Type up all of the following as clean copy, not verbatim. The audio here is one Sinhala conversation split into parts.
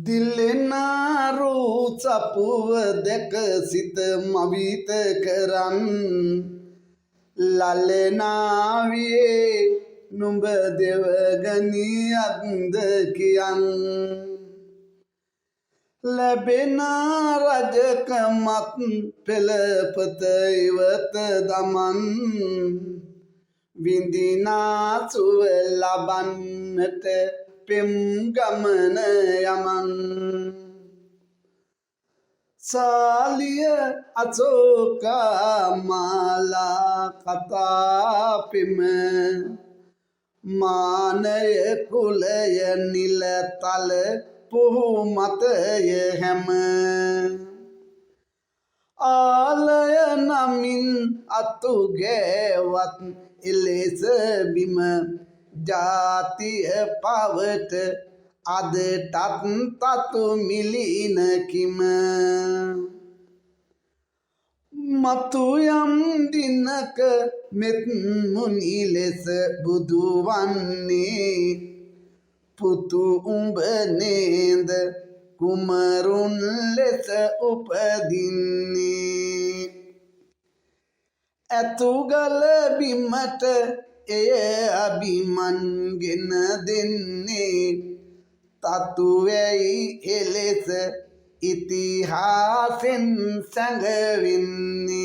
දිලෙනාරු සපුව දැක සිත මවිත කරන් ලලනාවියේ නුඹ දෙවගනි අන්ද කියන් ලැබෙන රජකමත් පෙළපත ඉවත දමන් විඳිනා සුව ලබන්නට පෙම් ගමන යමන් සාලිය අශෝකා මාලා කතා පෙම මානය කුලය නිලතල පුහු මතය හැම ආලය නමින් අතුගෑවත් එලෙස බිම ජාතිය පවට අදටත් තතු මිලින කිම මතු යම් දිනක මෙත් මුනි ලෙස බුදු වන්නේ පුතු උඹ නේද කුමරුන් ලෙස උපදින්නේ ඇතුගල බිමට එය අභිමන්ගෙන දෙන්නේ තතුවැයි එලෙස ඉතිහාසෙන් සැඟවෙන්නේ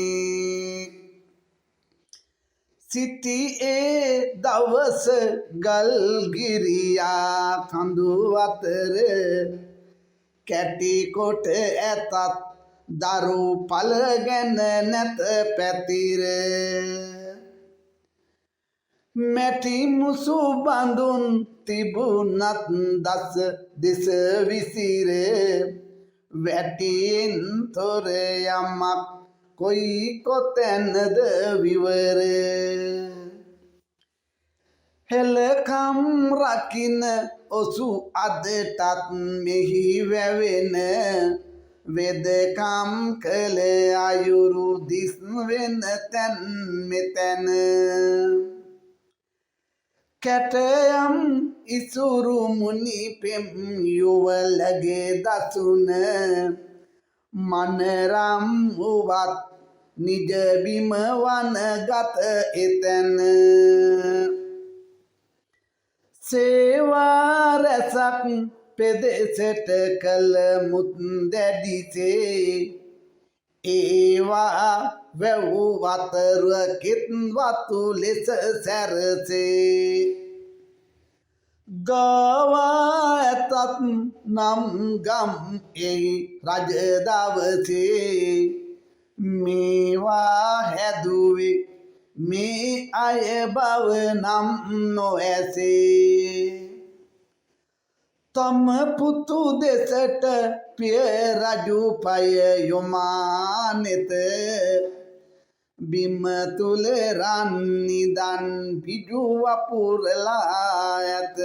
සිටියේ දවස ගල්ගිරියා කඳු අතර කැටිකොට ඇතත් දරු පල ගැන නැත පැතිර මැටි මුසු බඳුන් තිබුණත් දස දෙස විසිර වැටියෙන් තොර යමක් කොයි කොතැනද විවර හෙළකම් රකින ඔසු අදටත් මෙහි වැවෙන වෙදකම් කළ අයුරු දිස් වෙන තැන් මෙතැන කැටයම් ඉසුරු මුනි පෙම් යුවලගේ දසුන මනරම් වුවත් නිජබිම වනගත එතැන සේවා රැසක් පෙදෙසට කළ මුත් දැඩිසේ ඒවා වැව් වතර කෙත් වතු ලෙස සැරසේ ගවා ඇතත් නම් ගම් එහි රජ දවසේ මේවා හැදුවේ මේ අය බව නම් නොඇසේ තම පුතු දෙසට පිය රජු පය යොමානෙත බිම තුල රන් නිදන් පිටු වපුරලා ඇත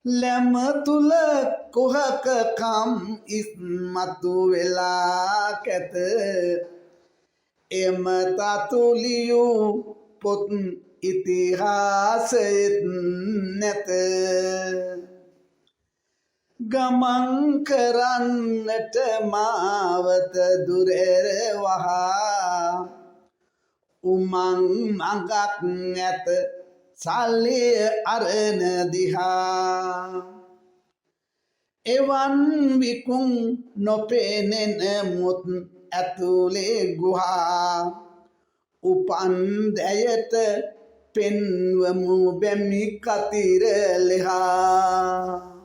ලැම තුල කොහක කම් ඉස්මතු වෙලා කැත එම තතුලියු පොත් ඉතිහාසෙත් නැත ගමන් කරන්නට මාවත දුරෙර වහා උමං මඟක් නැත සල්ලිය අරන දිහා එවන් විකුන් නොපෙනෙන මුත් ඇතුලේ ගුහා උපන් දැයට පෙන්වමු බැමි කතිර ලෙහා